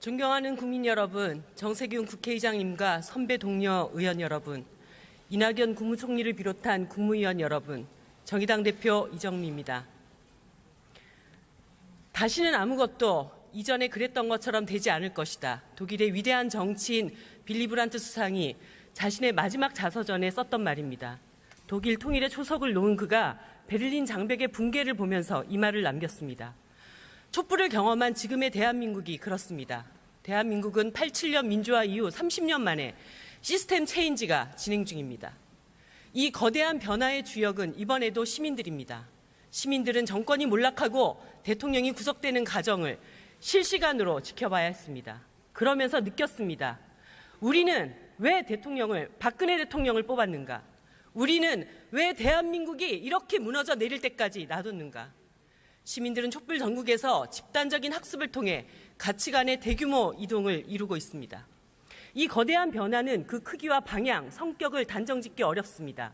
존경하는 국민 여러분, 정세균 국회의장님과 선배 동료 의원 여러분, 이낙연 국무총리를 비롯한 국무위원 여러분, 정의당 대표 이정미입니다. 다시는 아무것도 이전에 그랬던 것처럼 되지 않을 것이다. 독일의 위대한 정치인 빌리 브란트 수상이 자신의 마지막 자서전에 썼던 말입니다. 독일 통일의 초석을 놓은 그가 베를린 장벽의 붕괴를 보면서 이 말을 남겼습니다. 촛불을 경험한 지금의 대한민국이 그렇습니다. 대한민국은 87년 민주화 이후 30년 만에 시스템 체인지가 진행 중입니다. 이 거대한 변화의 주역은 이번에도 시민들입니다. 시민들은 정권이 몰락하고 대통령이 구속되는 과정을 실시간으로 지켜봐야 했습니다. 그러면서 느꼈습니다. 우리는 왜 박근혜 대통령을 뽑았는가? 우리는 왜 대한민국이 이렇게 무너져 내릴 때까지 놔뒀는가? 시민들은 촛불 전국에서 집단적인 학습을 통해 가치관의 대규모 이동을 이루고 있습니다. 이 거대한 변화는 그 크기와 방향, 성격을 단정짓기 어렵습니다.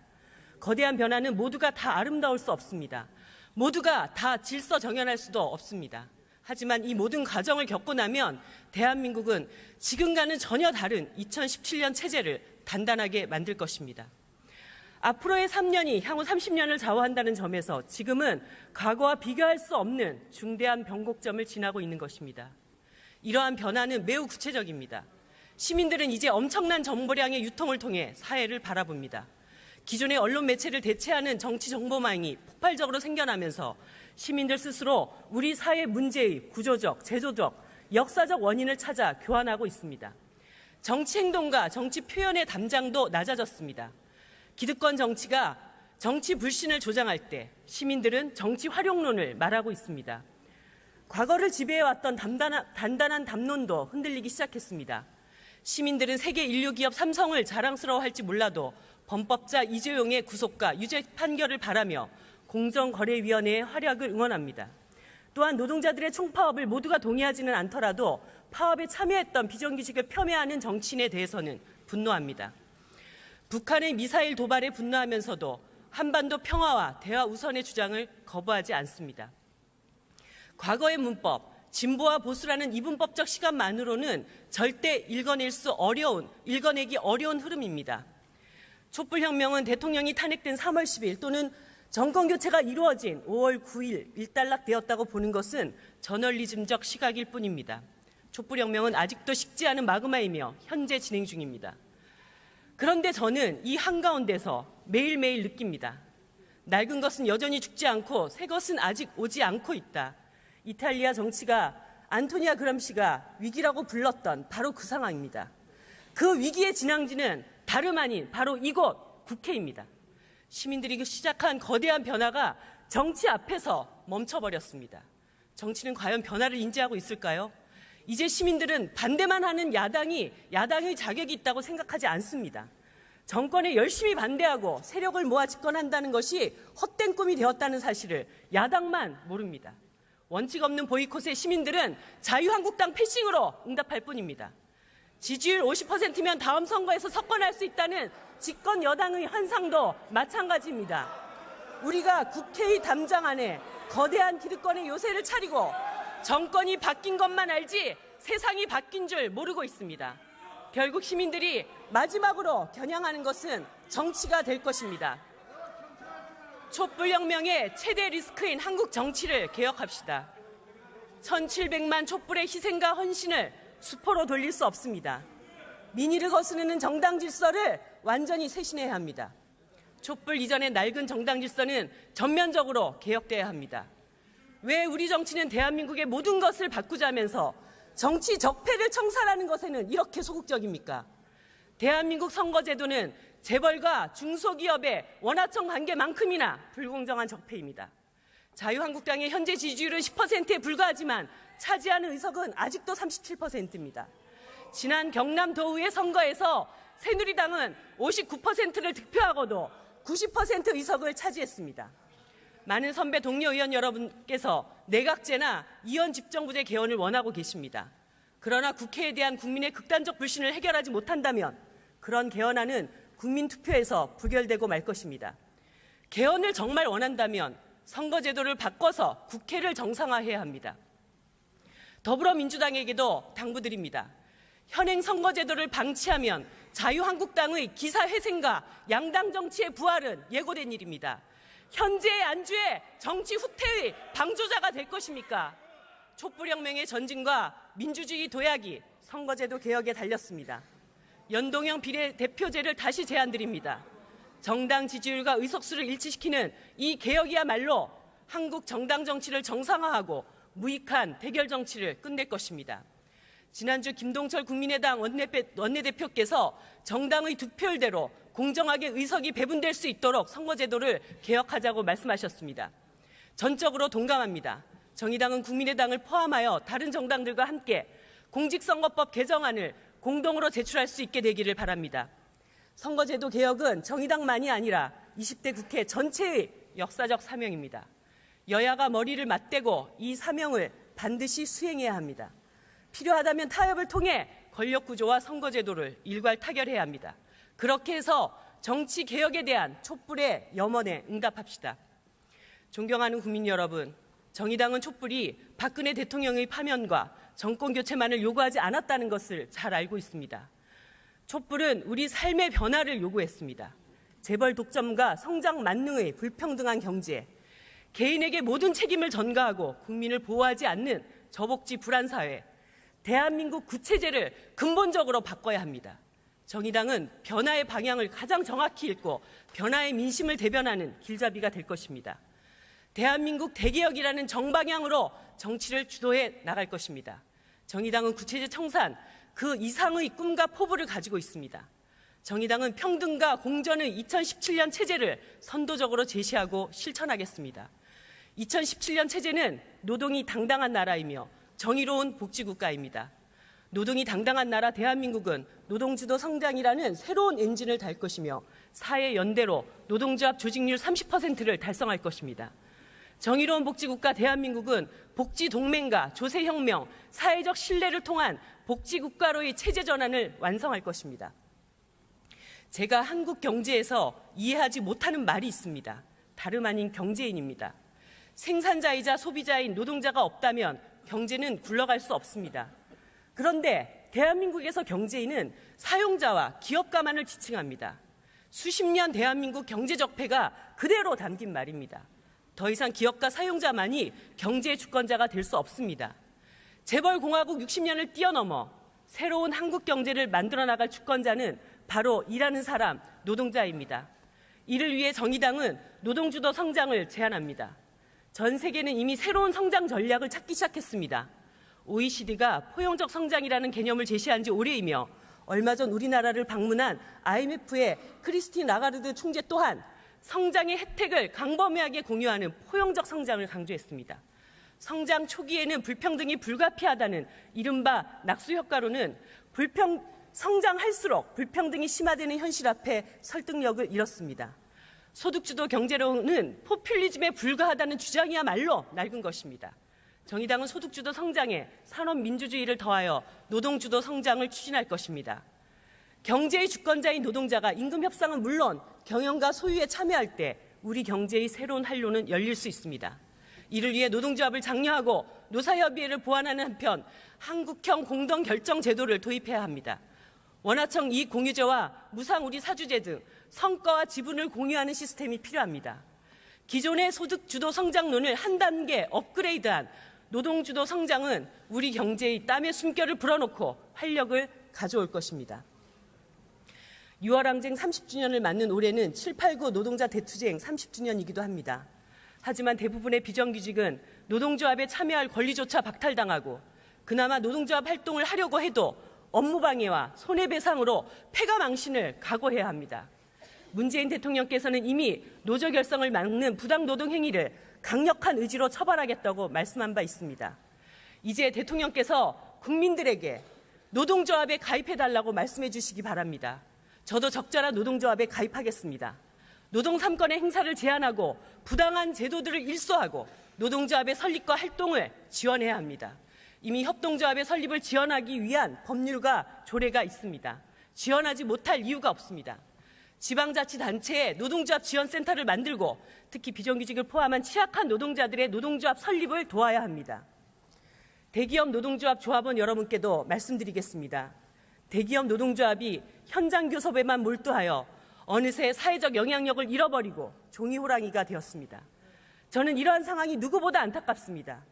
거대한 변화는 모두가 다 아름다울 수 없습니다. 모두가 다 질서정연할 수도 없습니다. 하지만 이 모든 과정을 겪고 나면 대한민국은 지금과는 전혀 다른 2017년 체제를 단단하게 만들 것입니다. 앞으로의 3년이 향후 30년을 좌우한다는 점에서 지금은 과거와 비교할 수 없는 중대한 변곡점을 지나고 있는 것입니다. 이러한 변화는 매우 구체적입니다. 시민들은 이제 엄청난 정보량의 유통을 통해 사회를 바라봅니다. 기존의 언론 매체를 대체하는 정치 정보망이 폭발적으로 생겨나면서 시민들 스스로 우리 사회 문제의 구조적, 제도적, 역사적 원인을 찾아 교환하고 있습니다. 정치 행동과 정치 표현의 담장도 낮아졌습니다. 기득권 정치가 정치 불신을 조장할 때 시민들은 정치 활용론을 말하고 있습니다. 과거를 지배해왔던 단단한 담론도 흔들리기 시작했습니다. 시민들은 세계 인류 기업 삼성을 자랑스러워할지 몰라도 범법자 이재용의 구속과 유죄 판결을 바라며 공정거래위원회의 활약을 응원합니다. 또한 노동자들의 총파업을 모두가 동의하지는 않더라도 파업에 참여했던 비정규직을 폄훼하는 정치인에 대해서는 분노합니다. 북한의 미사일 도발에 분노하면서도 한반도 평화와 대화 우선의 주장을 거부하지 않습니다. 과거의 문법, 진보와 보수라는 이분법적 시간만으로는 절대 읽어내기 어려운 흐름입니다. 촛불혁명은 대통령이 탄핵된 3월 10일 또는 정권교체가 이루어진 5월 9일 일단락되었다고 보는 것은 저널리즘적 시각일 뿐입니다. 촛불혁명은 아직도 식지 않은 마그마이며 현재 진행 중입니다. 그런데 저는 이 한가운데서 매일매일 느낍니다. 낡은 것은 여전히 죽지 않고 새 것은 아직 오지 않고 있다. 이탈리아 정치가 안토니아 그람시가 위기라고 불렀던 바로 그 상황입니다. 그 위기의 진앙지는 다름 아닌 바로 이곳 국회입니다. 시민들이 시작한 거대한 변화가 정치 앞에서 멈춰버렸습니다. 정치는 과연 변화를 인지하고 있을까요? 이제 시민들은 반대만 하는 야당의 자격이 있다고 생각하지 않습니다. 정권에 열심히 반대하고 세력을 모아 집권한다는 것이 헛된 꿈이 되었다는 사실을 야당만 모릅니다. 원칙 없는 보이콧에 시민들은 자유한국당 패싱으로 응답할 뿐입니다. 지지율 50%면 다음 선거에서 석권할 수 있다는 집권 여당의 환상도 마찬가지입니다. 우리가 국회의 담장 안에 거대한 기득권의 요새를 차리고 정권이 바뀐 것만 알지 세상이 바뀐 줄 모르고 있습니다. 결국 시민들이 마지막으로 겨냥하는 것은 정치가 될 것입니다. 촛불혁명의 최대 리스크인 한국 정치를 개혁합시다. 1700만 촛불의 희생과 헌신을 수포로 돌릴 수 없습니다. 민의를 거스르는 정당 질서를 완전히 쇄신해야 합니다. 촛불 이전의 낡은 정당 질서는 전면적으로 개혁돼야 합니다. 왜 우리 정치는 대한민국의 모든 것을 바꾸자면서 정치 적폐를 청산하는 것에는 이렇게 소극적입니까? 대한민국 선거제도는 재벌과 중소기업의 원하청 관계만큼이나 불공정한 적폐입니다. 자유한국당의 현재 지지율은 10%에 불과하지만 차지하는 의석은 아직도 37%입니다. 지난 경남도의회 선거에서 새누리당은 59%를 득표하고도 90% 의석을 차지했습니다. 많은 선배 동료 의원 여러분께서 내각제나 이원 집정부제 개헌을 원하고 계십니다. 그러나 국회에 대한 국민의 극단적 불신을 해결하지 못한다면 그런 개헌안은 국민투표에서 부결되고 말 것입니다. 개헌을 정말 원한다면 선거제도를 바꿔서 국회를 정상화해야 합니다. 더불어민주당에게도 당부드립니다. 현행 선거제도를 방치하면 자유한국당의 기사회생과 양당 정치의 부활은 예고된 일입니다. 현재의 안주에 정치 후퇴의 방조자가 될 것입니까? 촛불혁명의 전진과 민주주의 도약이 선거제도 개혁에 달렸습니다. 연동형 비례대표제를 다시 제안드립니다. 정당 지지율과 의석수를 일치시키는 이 개혁이야말로 한국 정당 정치를 정상화하고 무익한 대결 정치를 끝낼 것입니다. 지난주 김동철 국민의당 원내대표께서 정당의 득표율대로 공정하게 의석이 배분될 수 있도록 선거제도를 개혁하자고 말씀하셨습니다. 전적으로 동감합니다. 정의당은 국민의당을 포함하여 다른 정당들과 함께 공직선거법 개정안을 공동으로 제출할 수 있게 되기를 바랍니다. 선거제도 개혁은 정의당만이 아니라 20대 국회 전체의 역사적 사명입니다. 여야가 머리를 맞대고 이 사명을 반드시 수행해야 합니다. 필요하다면 타협을 통해 권력구조와 선거제도를 일괄 타결해야 합니다. 그렇게 해서 정치 개혁에 대한 촛불의 염원에 응답합시다. 존경하는 국민 여러분, 정의당은 촛불이 박근혜 대통령의 파면과 정권 교체만을 요구하지 않았다는 것을 잘 알고 있습니다. 촛불은 우리 삶의 변화를 요구했습니다. 재벌 독점과 성장 만능의 불평등한 경제, 개인에게 모든 책임을 전가하고 국민을 보호하지 않는 저복지 불안 사회, 대한민국 구체제를 근본적으로 바꿔야 합니다. 정의당은 변화의 방향을 가장 정확히 읽고 변화의 민심을 대변하는 길잡이가 될 것입니다. 대한민국 대개혁이라는 정방향으로 정치를 주도해 나갈 것입니다. 정의당은 구체제 청산, 그 이상의 꿈과 포부를 가지고 있습니다. 정의당은 평등과 공정의 2017년 체제를 선도적으로 제시하고 실천하겠습니다. 2017년 체제는 노동이 당당한 나라이며 정의로운 복지국가입니다. 노동이 당당한 나라 대한민국은 노동주도 성장이라는 새로운 엔진을 달 것이며 사회 연대로 노동조합 조직률 30%를 달성할 것입니다. 정의로운 복지국가 대한민국은 복지동맹과 조세혁명, 사회적 신뢰를 통한 복지국가로의 체제 전환을 완성할 것입니다. 제가 한국 경제에서 이해하지 못하는 말이 있습니다. 다름 아닌 경제인입니다. 생산자이자 소비자인 노동자가 없다면 경제는 굴러갈 수 없습니다. 그런데 대한민국에서 경제인은 사용자와 기업가만을 지칭합니다. 수십 년 대한민국 경제적 폐가 그대로 담긴 말입니다. 더 이상 기업가 사용자만이 경제의 주권자가 될 수 없습니다. 재벌공화국 60년을 뛰어넘어 새로운 한국 경제를 만들어 나갈 주권자는 바로 일하는 사람, 노동자입니다. 이를 위해 정의당은 노동주도 성장을 제안합니다. 전 세계는 이미 새로운 성장 전략을 찾기 시작했습니다. OECD가 포용적 성장이라는 개념을 제시한 지 오래이며 얼마 전 우리나라를 방문한 IMF의 크리스틴 라가르드 총재 또한 성장의 혜택을 강범위하게 공유하는 포용적 성장을 강조했습니다. 성장 초기에는 불평등이 불가피하다는 이른바 낙수 효과로는 성장할수록 불평등이 심화되는 현실 앞에 설득력을 잃었습니다. 소득주도 경제로는 포퓰리즘에 불과하다는 주장이야말로 낡은 것입니다. 정의당은 소득주도 성장에 산업민주주의를 더하여 노동주도 성장을 추진할 것입니다. 경제의 주권자인 노동자가 임금 협상은 물론 경영과 소유에 참여할 때 우리 경제의 새로운 활로는 열릴 수 있습니다. 이를 위해 노동조합을 장려하고 노사협의회를 보완하는 한편 한국형 공동결정제도를 도입해야 합니다. 원화청 이익공유제와 무상우리사주제 등 성과와 지분을 공유하는 시스템이 필요합니다. 기존의 소득주도 성장론을 한 단계 업그레이드한 노동주도 성장은 우리 경제의 땀의 숨결을 불어넣고 활력을 가져올 것입니다. 6월 항쟁 30주년을 맞는 올해는 789 노동자 대투쟁 30주년이기도 합니다. 하지만 대부분의 비정규직은 노동조합에 참여할 권리조차 박탈당하고 그나마 노동조합 활동을 하려고 해도 업무방해와 손해배상으로 폐가망신을 각오해야 합니다. 문재인 대통령께서는 이미 노조결성을 막는 부당노동 행위를 강력한 의지로 처벌하겠다고 말씀한 바 있습니다. 이제 대통령께서 국민들에게 노동조합에 가입해달라고 말씀해 주시기 바랍니다. 저도 적절한 노동조합에 가입하겠습니다. 노동 3권의 행사를 제한하고 부당한 제도들을 일소하고 노동조합의 설립과 활동을 지원해야 합니다. 이미 협동조합의 설립을 지원하기 위한 법률과 조례가 있습니다. 지원하지 못할 이유가 없습니다. 지방자치단체에 노동조합 지원센터를 만들고 특히 비정규직을 포함한 취약한 노동자들의 노동조합 설립을 도와야 합니다. 대기업 노동조합 조합원 여러분께도 말씀드리겠습니다. 대기업 노동조합이 현장 교섭에만 몰두하여 어느새 사회적 영향력을 잃어버리고 종이호랑이가 되었습니다. 저는 이러한 상황이 누구보다 안타깝습니다.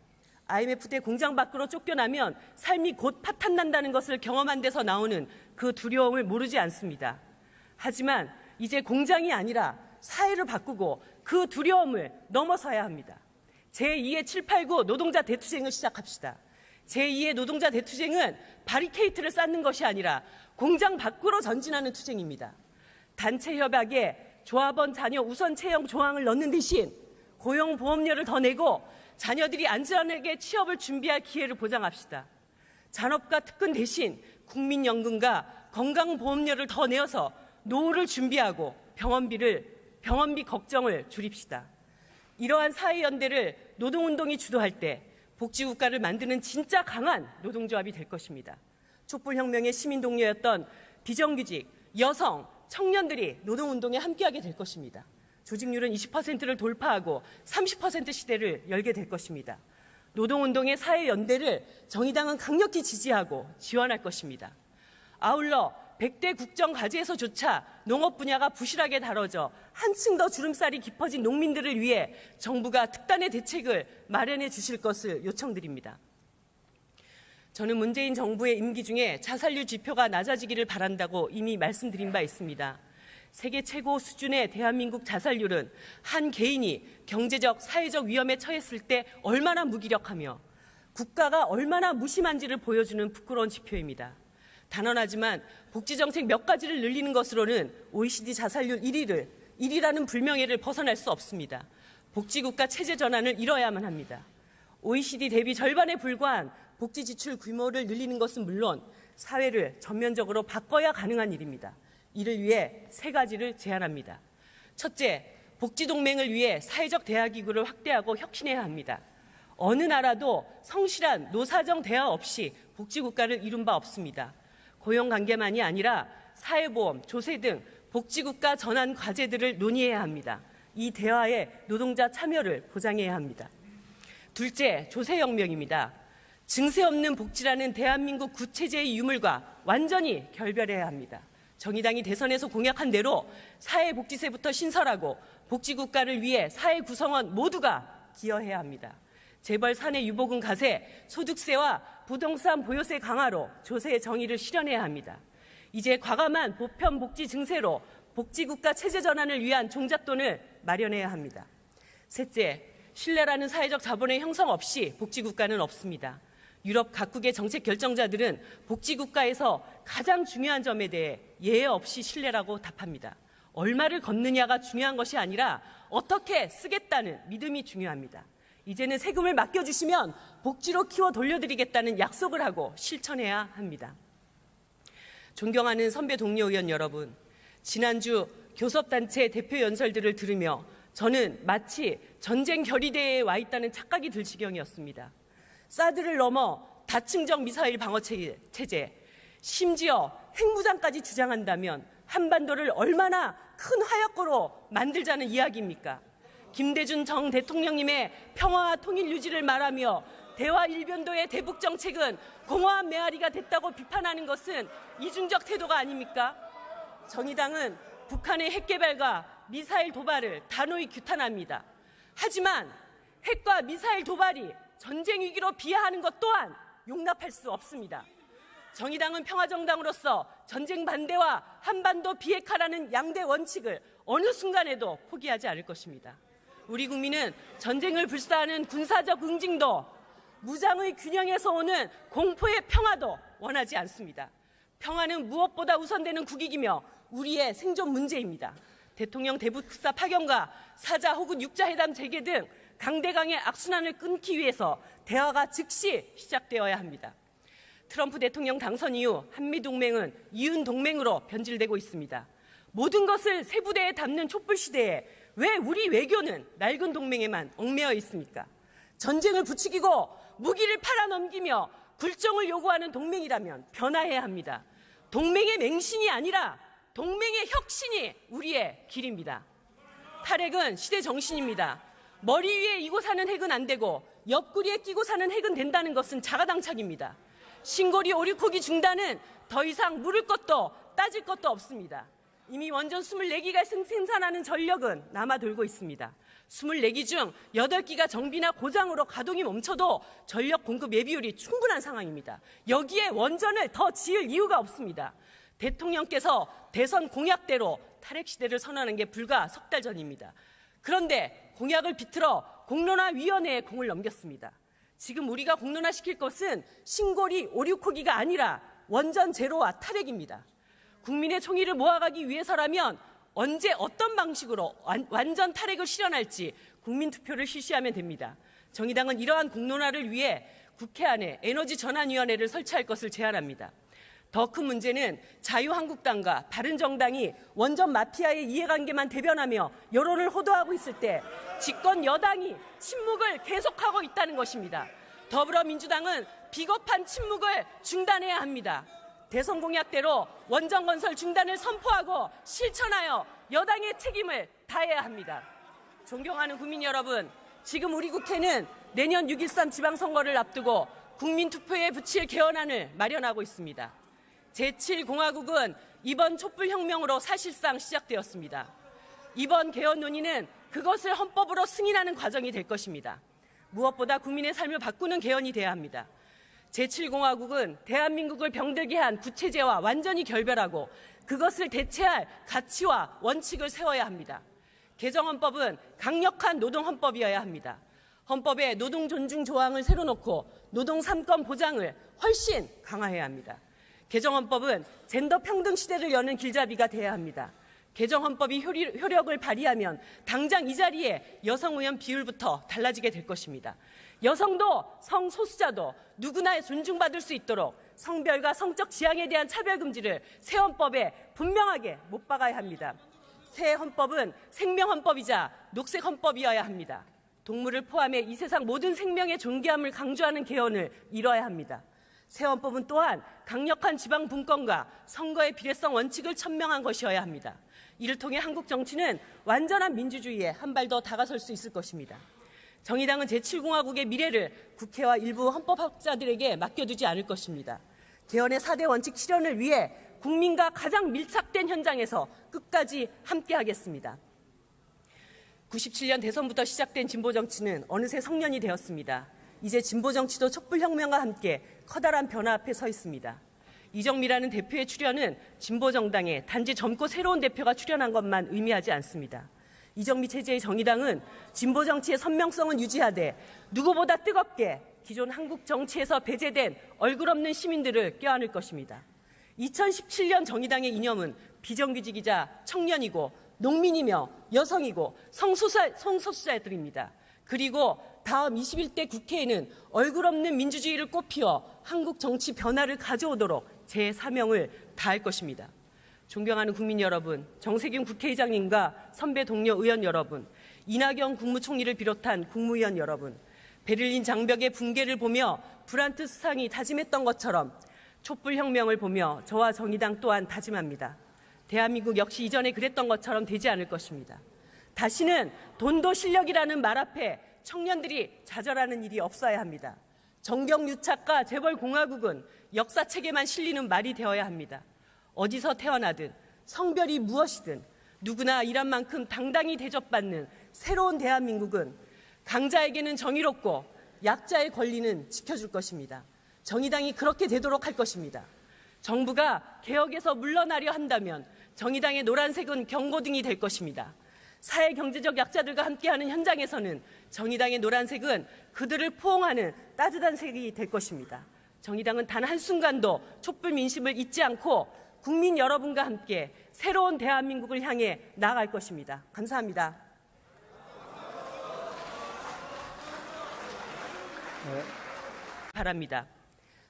IMF 때 공장 밖으로 쫓겨나면 삶이 곧 파탄난다는 것을 경험한 데서 나오는 그 두려움을 모르지 않습니다. 하지만 이제 공장이 아니라 사회를 바꾸고 그 두려움을 넘어서야 합니다. 제2의 789 노동자 대투쟁을 시작합시다. 제2의 노동자 대투쟁은 바리케이트를 쌓는 것이 아니라 공장 밖으로 전진하는 투쟁입니다. 단체 협약에 조합원 자녀 우선 채용 조항을 넣는 대신 고용보험료를 더 내고 자녀들이 안전하게 취업을 준비할 기회를 보장합시다. 잔업과 특근 대신 국민연금과 건강보험료를 더 내어서 노후를 준비하고 병원비 걱정을 줄입시다. 이러한 사회연대를 노동운동이 주도할 때 복지국가를 만드는 진짜 강한 노동조합이 될 것입니다. 촛불혁명의 시민동료였던 비정규직, 여성, 청년들이 노동운동에 함께하게 될 것입니다. 조직률은 20%를 돌파하고 30% 시대를 열게 될 것입니다. 노동운동의 사회연대를 정의당은 강력히 지지하고 지원할 것입니다. 아울러 100대 국정과제에서조차 농업 분야가 부실하게 다뤄져 한층 더 주름살이 깊어진 농민들을 위해 정부가 특단의 대책을 마련해 주실 것을 요청드립니다. 저는 문재인 정부의 임기 중에 자살률 지표가 낮아지기를 바란다고 이미 말씀드린 바 있습니다. 세계 최고 수준의 대한민국 자살률은 한 개인이 경제적, 사회적 위험에 처했을 때 얼마나 무기력하며 국가가 얼마나 무심한지를 보여주는 부끄러운 지표입니다. 단언하지만 복지정책 몇 가지를 늘리는 것으로는 OECD 자살률 1위라는 불명예를 벗어날 수 없습니다. 복지국가 체제 전환을 이뤄야만 합니다. OECD 대비 절반에 불과한 복지 지출 규모를 늘리는 것은 물론 사회를 전면적으로 바꿔야 가능한 일입니다. 이를 위해 세 가지를 제안합니다. 첫째, 복지동맹을 위해 사회적 대화기구를 확대하고 혁신해야 합니다. 어느 나라도 성실한 노사정 대화 없이 복지국가를 이룬 바 없습니다. 고용관계만이 아니라 사회보험, 조세 등 복지국가 전환 과제들을 논의해야 합니다. 이 대화에 노동자 참여를 보장해야 합니다. 둘째, 조세혁명입니다. 증세 없는 복지라는 대한민국 구체제의 유물과 완전히 결별해야 합니다. 정의당이 대선에서 공약한 대로 사회복지세부터 신설하고 복지국가를 위해 사회 구성원 모두가 기여해야 합니다. 재벌 사내 유보금 과세, 소득세와 부동산 보유세 강화로 조세의 정의를 실현해야 합니다. 이제 과감한 보편 복지 증세로 복지국가 체제 전환을 위한 종잣돈을 마련해야 합니다. 셋째, 신뢰라는 사회적 자본의 형성 없이 복지국가는 없습니다. 유럽 각국의 정책 결정자들은 복지국가에서 가장 중요한 점에 대해 예외 없이 신뢰라고 답합니다. 얼마를 걷느냐가 중요한 것이 아니라 어떻게 쓰겠다는 믿음이 중요합니다. 이제는 세금을 맡겨주시면 복지로 키워 돌려드리겠다는 약속을 하고 실천해야 합니다. 존경하는 선배 동료 의원 여러분, 지난주 교섭단체 대표 연설들을 들으며 저는 마치 전쟁 결의대에 와 있다는 착각이 들 지경이었습니다. 사드를 넘어 다층적 미사일 방어 체제, 심지어 핵무장까지 주장한다면 한반도를 얼마나 큰 화약고로 만들자는 이야기입니까? 김대중 전 대통령님의 평화와 통일 유지를 말하며 대화 일변도의 대북 정책은 공허한 메아리가 됐다고 비판하는 것은 이중적 태도가 아닙니까? 정의당은 북한의 핵 개발과 미사일 도발을 단호히 규탄합니다. 하지만 핵과 미사일 도발이 전쟁 위기로 비하하는 것 또한 용납할 수 없습니다. 정의당은 평화정당으로서 전쟁 반대와 한반도 비핵화라는 양대 원칙을 어느 순간에도 포기하지 않을 것입니다. 우리 국민은 전쟁을 불사하는 군사적 응징도 무장의 균형에서 오는 공포의 평화도 원하지 않습니다. 평화는 무엇보다 우선되는 국익이며 우리의 생존 문제입니다. 대통령 대북사 파견과 사자 혹은 육자회담 재개 등 강대강의 악순환을 끊기 위해서 대화가 즉시 시작되어야 합니다. 트럼프 대통령 당선 이후 한미동맹은 이윤동맹으로 변질되고 있습니다. 모든 것을 세 부대에 담는 촛불 시대에 왜 우리 외교는 낡은 동맹에만 얽매여 있습니까? 전쟁을 부추기고 무기를 팔아넘기며 굴종을 요구하는 동맹이라면 변화해야 합니다. 동맹의 맹신이 아니라 동맹의 혁신이 우리의 길입니다. 탈핵은 시대 정신입니다. 머리 위에 이고 사는 핵은 안 되고 옆구리에 끼고 사는 핵은 된다는 것은 자가당착입니다. 신고리 오륙호기 중단은 더 이상 물을 것도 따질 것도 없습니다. 이미 원전 24기가 생산하는 전력은 남아돌고 있습니다. 24기 중 8기가 정비나 고장으로 가동이 멈춰도 전력 공급 예비율이 충분한 상황입니다. 여기에 원전을 더 지을 이유가 없습니다. 대통령께서 대선 공약대로 탈핵 시대를 선언하는 게 불과 석 달 전입니다. 그런데 공약을 비틀어 공론화위원회에 공을 넘겼습니다. 지금 우리가 공론화시킬 것은 신고리 5, 6호기가 아니라 원전 제로와 탈핵입니다. 국민의 총의를 모아가기 위해서라면 언제 어떤 방식으로 완전 탈핵을 실현할지 국민투표를 실시하면 됩니다. 정의당은 이러한 공론화를 위해 국회 안에 에너지전환위원회를 설치할 것을 제안합니다. 더 큰 문제는 자유한국당과 바른정당이 원전 마피아의 이해관계만 대변하며 여론을 호도하고 있을 때 집권 여당이 침묵을 계속하고 있다는 것입니다. 더불어민주당은 비겁한 침묵을 중단해야 합니다. 대선 공약대로 원전 건설 중단을 선포하고 실천하여 여당의 책임을 다해야 합니다. 존경하는 국민 여러분, 지금 우리 국회는 내년 6.13 지방선거를 앞두고 국민투표에 붙일 개헌안을 마련하고 있습니다. 제7공화국은 이번 촛불혁명으로 사실상 시작되었습니다. 이번 개헌 논의는 그것을 헌법으로 승인하는 과정이 될 것입니다. 무엇보다 국민의 삶을 바꾸는 개헌이 돼야 합니다. 제7공화국은 대한민국을 병들게 한 구체제와 완전히 결별하고 그것을 대체할 가치와 원칙을 세워야 합니다. 개정헌법은 강력한 노동헌법이어야 합니다. 헌법에 노동 존중 조항을 새로 넣고 노동 3권 보장을 훨씬 강화해야 합니다. 개정헌법은 젠더 평등 시대를 여는 길잡이가 돼야 합니다. 개정헌법이 효력을 발휘하면 당장 이 자리에 여성 의원 비율부터 달라지게 될 것입니다. 여성도 성소수자도 누구나 존중받을 수 있도록 성별과 성적 지향에 대한 차별금지를 새 헌법에 분명하게 못 박아야 합니다. 새 헌법은 생명헌법이자 녹색헌법이어야 합니다. 동물을 포함해 이 세상 모든 생명의 존귀함을 강조하는 개헌을 이뤄야 합니다. 새 헌법은 또한 강력한 지방 분권과 선거의 비례성 원칙을 천명한 것이어야 합니다. 이를 통해 한국 정치는 완전한 민주주의에 한 발 더 다가설 수 있을 것입니다. 정의당은 제7공화국의 미래를 국회와 일부 헌법학자들에게 맡겨두지 않을 것입니다. 개헌의 4대 원칙 실현을 위해 국민과 가장 밀착된 현장에서 끝까지 함께하겠습니다. 97년 대선부터 시작된 진보정치는 어느새 성년이 되었습니다. 이제 진보정치도 촛불혁명과 함께 커다란 변화 앞에 서 있습니다. 이정미라는 대표의 출연은 진보정당에 단지 젊고 새로운 대표가 출연한 것만 의미하지 않습니다. 이정미 체제의 정의당은 진보정치의 선명성은 유지하되 누구보다 뜨겁게 기존 한국 정치에서 배제된 얼굴 없는 시민들을 껴안을 것입니다. 2017년 정의당의 이념은 비정규직이자 청년이고 농민이며 여성이고 성소수자들입니다. 그리고 다음 21대 국회에는 얼굴 없는 민주주의를 꽃피워 한국 정치 변화를 가져오도록 제 사명을 다할 것입니다. 존경하는 국민 여러분, 정세균 국회의장님과 선배 동료 의원 여러분, 이낙연 국무총리를 비롯한 국무위원 여러분, 베를린 장벽의 붕괴를 보며 브란트 수상이 다짐했던 것처럼 촛불혁명을 보며 저와 정의당 또한 다짐합니다. 대한민국 역시 이전에 그랬던 것처럼 되지 않을 것입니다. 다시는 돈도 실력이라는 말 앞에 청년들이 좌절하는 일이 없어야 합니다. 정경유착과 재벌공화국은 역사책에만 실리는 말이 되어야 합니다. 어디서 태어나든 성별이 무엇이든 누구나 일한 만큼 당당히 대접받는 새로운 대한민국은 강자에게는 정의롭고 약자의 권리는 지켜줄 것입니다. 정의당이 그렇게 되도록 할 것입니다. 정부가 개혁에서 물러나려 한다면 정의당의 노란색은 경고등이 될 것입니다. 사회 경제적 약자들과 함께하는 현장에서는 정의당의 노란색은 그들을 포옹하는 따뜻한 색이 될 것입니다. 정의당은 단 한순간도 촛불 민심을 잊지 않고 국민 여러분과 함께 새로운 대한민국을 향해 나아갈 것입니다. 감사합니다. 바랍니다.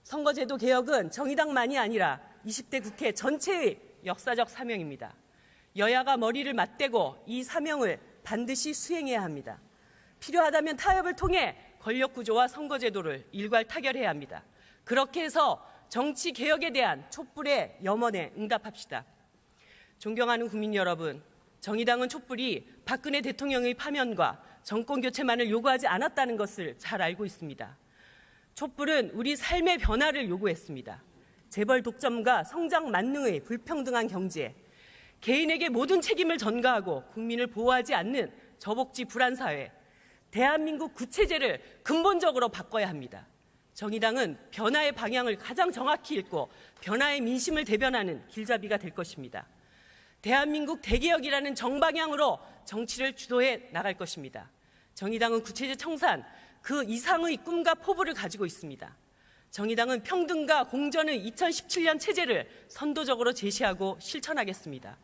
선거제도 개혁은 정의당만이 아니라 20대 국회 전체의 역사적 사명입니다. 여야가 머리를 맞대고 이 사명을 반드시 수행해야 합니다. 필요하다면 타협을 통해 권력구조와 선거제도를 일괄 타결해야 합니다. 그렇게 해서 정치 개혁에 대한 촛불의 염원에 응답합시다. 존경하는 국민 여러분, 정의당은 촛불이 박근혜 대통령의 파면과 정권 교체만을 요구하지 않았다는 것을 잘 알고 있습니다. 촛불은 우리 삶의 변화를 요구했습니다. 재벌 독점과 성장 만능의 불평등한 경제, 개인에게 모든 책임을 전가하고 국민을 보호하지 않는 저복지 불안 사회, 대한민국 구체제를 근본적으로 바꿔야 합니다. 정의당은 변화의 방향을 가장 정확히 읽고 변화의 민심을 대변하는 길잡이가 될 것입니다. 대한민국 대개혁이라는 정방향으로 정치를 주도해 나갈 것입니다. 정의당은 구체제 청산, 그 이상의 꿈과 포부를 가지고 있습니다. 정의당은 평등과 공정의 2017년 체제를 선도적으로 제시하고 실천하겠습니다.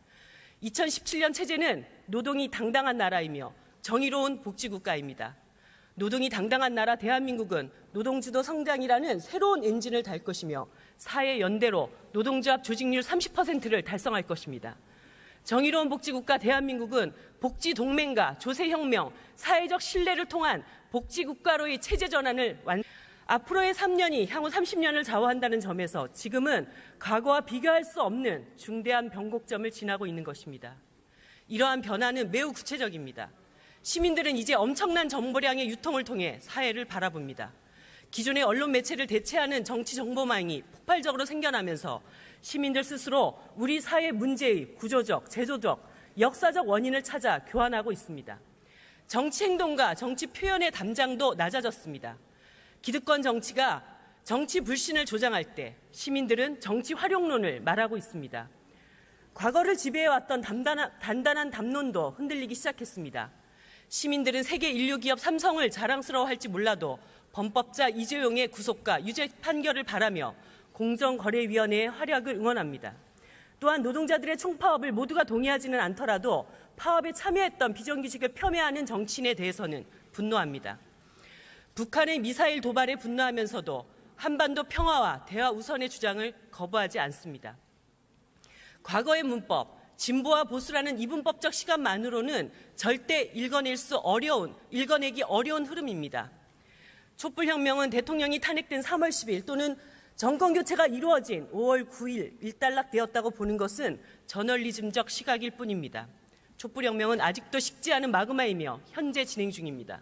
2017년 체제는 노동이 당당한 나라이며 정의로운 복지국가입니다. 노동이 당당한 나라 대한민국은 노동주도 성장이라는 새로운 엔진을 달 것이며 사회 연대로 노동조합 조직률 30%를 달성할 것입니다. 정의로운 복지국가 대한민국은 복지동맹과 조세혁명, 사회적 신뢰를 통한 복지국가로의 체제 전환을 앞으로의 3년이 향후 30년을 좌우한다는 점에서 지금은 과거와 비교할 수 없는 중대한 변곡점을 지나고 있는 것입니다. 이러한 변화는 매우 구체적입니다. 시민들은 이제 엄청난 정보량의 유통을 통해 사회를 바라봅니다. 기존의 언론 매체를 대체하는 정치 정보망이 폭발적으로 생겨나면서 시민들 스스로 우리 사회 문제의 구조적, 제도적, 역사적 원인을 찾아 교환하고 있습니다. 정치 행동과 정치 표현의 담장도 낮아졌습니다. 기득권 정치가 정치 불신을 조장할 때 시민들은 정치 활용론을 말하고 있습니다. 과거를 지배해왔던 단단한 담론도 흔들리기 시작했습니다. 시민들은 세계 인류 기업 삼성을 자랑스러워할지 몰라도 범법자 이재용의 구속과 유죄 판결을 바라며 공정거래위원회의 활약을 응원합니다. 또한 노동자들의 총파업을 모두가 동의하지는 않더라도 파업에 참여했던 비정규직을 폄훼하는 정치인에 대해서는 분노합니다. 북한의 미사일 도발에 분노하면서도 한반도 평화와 대화 우선의 주장을 거부하지 않습니다. 과거의 문법, 진보와 보수라는 이분법적 시간만으로는 절대 읽어내기 어려운 흐름입니다. 촛불혁명은 대통령이 탄핵된 3월 10일 또는 정권교체가 이루어진 5월 9일 일단락되었다고 보는 것은 저널리즘적 시각일 뿐입니다. 촛불혁명은 아직도 식지 않은 마그마이며 현재 진행 중입니다.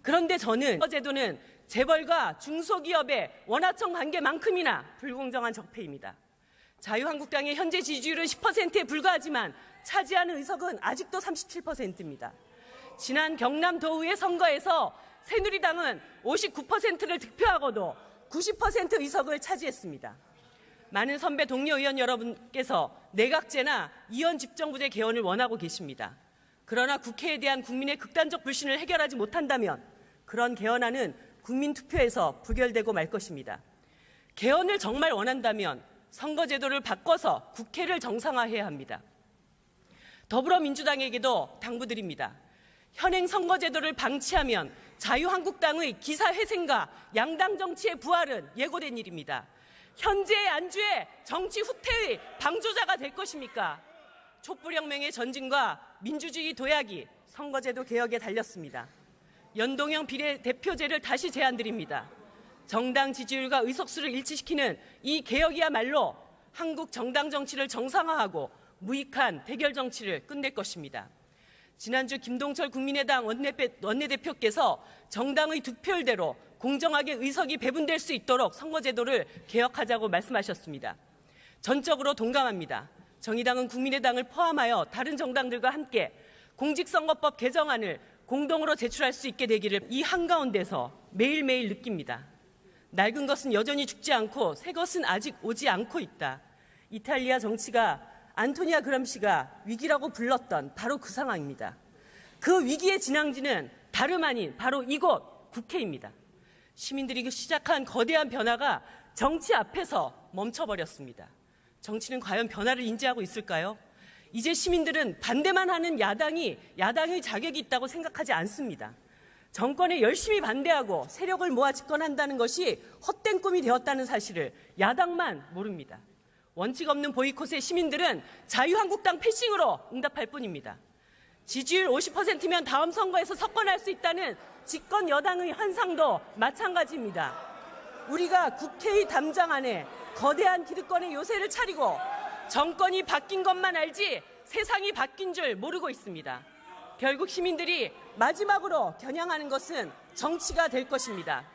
그런데 저는 제도는 재벌과 중소기업의 원하청 관계만큼이나 불공정한 적폐입니다. 자유한국당의 현재 지지율은 10%에 불과하지만 차지하는 의석은 아직도 37%입니다. 지난 경남도의회 선거에서 새누리당은 59%를 득표하고도 90% 의석을 차지했습니다. 많은 선배 동료 의원 여러분께서 내각제나 이원 집정부제 개헌을 원하고 계십니다. 그러나 국회에 대한 국민의 극단적 불신을 해결하지 못한다면 그런 개헌안은 국민투표에서 부결되고 말 것입니다. 개헌을 정말 원한다면 선거제도를 바꿔서 국회를 정상화해야 합니다. 더불어민주당에게도 당부드립니다. 현행 선거제도를 방치하면 자유한국당의 기사회생과 양당 정치의 부활은 예고된 일입니다. 현재의 안주에 정치 후퇴의 방조자가 될 것입니까? 촛불혁명의 전진과 민주주의 도약이 선거제도 개혁에 달렸습니다. 연동형 비례대표제를 다시 제안드립니다. 정당 지지율과 의석수를 일치시키는 이 개혁이야말로 한국 정당 정치를 정상화하고 무익한 대결 정치를 끝낼 것입니다. 지난주 김동철 국민의당 원내대표께서 정당의 득표율대로 공정하게 의석이 배분될 수 있도록 선거제도를 개혁하자고 말씀하셨습니다. 전적으로 동감합니다. 정의당은 국민의당을 포함하여 다른 정당들과 함께 공직선거법 개정안을 공동으로 제출할 수 있게 되기를 이 한가운데서 매일매일 느낍니다. 낡은 것은 여전히 죽지 않고 새 것은 아직 오지 않고 있다. 이탈리아 정치가 안토니아 그람시가 위기라고 불렀던 바로 그 상황입니다. 그 위기의 진앙지는 다름 아닌 바로 이곳 국회입니다. 시민들이 시작한 거대한 변화가 정치 앞에서 멈춰버렸습니다. 정치는 과연 변화를 인지하고 있을까요? 이제 시민들은 반대만 하는 야당의 자격이 있다고 생각하지 않습니다. 정권에 열심히 반대하고 세력을 모아 집권한다는 것이 헛된 꿈이 되었다는 사실을 야당만 모릅니다. 원칙 없는 보이콧에 시민들은 자유한국당 패싱으로 응답할 뿐입니다. 지지율 50%면 다음 선거에서 석권할 수 있다는 집권 여당의 환상도 마찬가지입니다. 우리가 국회의 담장 안에 거대한 기득권의 요새를 차리고 정권이 바뀐 것만 알지 세상이 바뀐 줄 모르고 있습니다. 결국 시민들이 마지막으로 겨냥하는 것은 정치가 될 것입니다.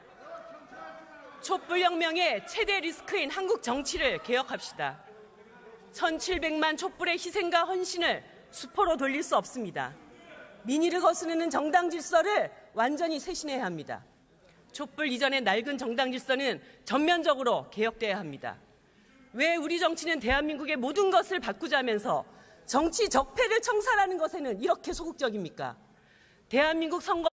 촛불혁명의 최대 리스크인 한국 정치를 개혁합시다. 1700만 촛불의 희생과 헌신을 수포로 돌릴 수 없습니다. 민의를 거스르는 정당 질서를 완전히 쇄신해야 합니다. 촛불 이전의 낡은 정당 질서는 전면적으로 개혁돼야 합니다. 왜 우리 정치는 대한민국의 모든 것을 바꾸자면서 정치 적폐를 청산하는 것에는 이렇게 소극적입니까? 대한민국 선거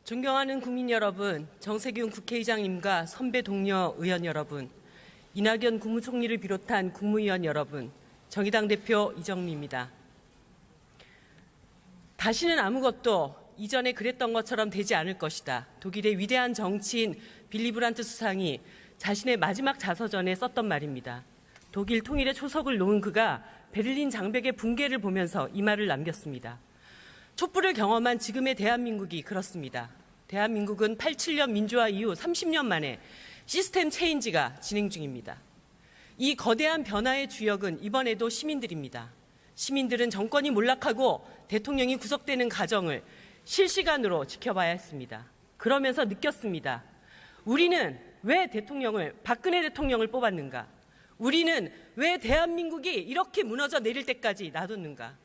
존경하는 국민 여러분, 정세균 국회의장님과 선배 동료 의원 여러분, 이낙연 국무총리를 비롯한 국무위원 여러분, 정의당 대표 이정미입니다. 다시는 아무것도 이전에 그랬던 것처럼 되지 않을 것이다. 독일의 위대한 정치인 빌리 브란트 수상이 자신의 마지막 자서전에 썼던 말입니다. 독일 통일의 초석을 놓은 그가 베를린 장벽의 붕괴를 보면서 이 말을 남겼습니다. 촛불을 경험한 지금의 대한민국이 그렇습니다. 대한민국은 87년 민주화 이후 30년 만에 시스템 체인지가 진행 중입니다. 이 거대한 변화의 주역은 이번에도 시민들입니다. 시민들은 정권이 몰락하고 대통령이 구속되는 과정을 실시간으로 지켜봐야 했습니다. 그러면서 느꼈습니다. 우리는 왜 박근혜 대통령을 뽑았는가? 우리는 왜 대한민국이 이렇게 무너져 내릴 때까지 놔뒀는가?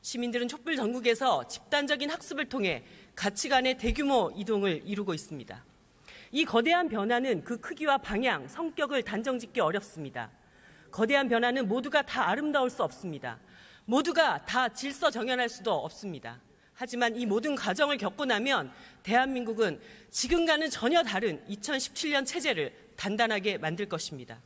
시민들은 촛불 전국에서 집단적인 학습을 통해 가치관의 대규모 이동을 이루고 있습니다. 이 거대한 변화는 그 크기와 방향, 성격을 단정짓기 어렵습니다. 거대한 변화는 모두가 다 아름다울 수 없습니다. 모두가 다 질서정연할 수도 없습니다. 하지만 이 모든 과정을 겪고 나면 대한민국은 지금과는 전혀 다른 2017년 체제를 단단하게 만들 것입니다.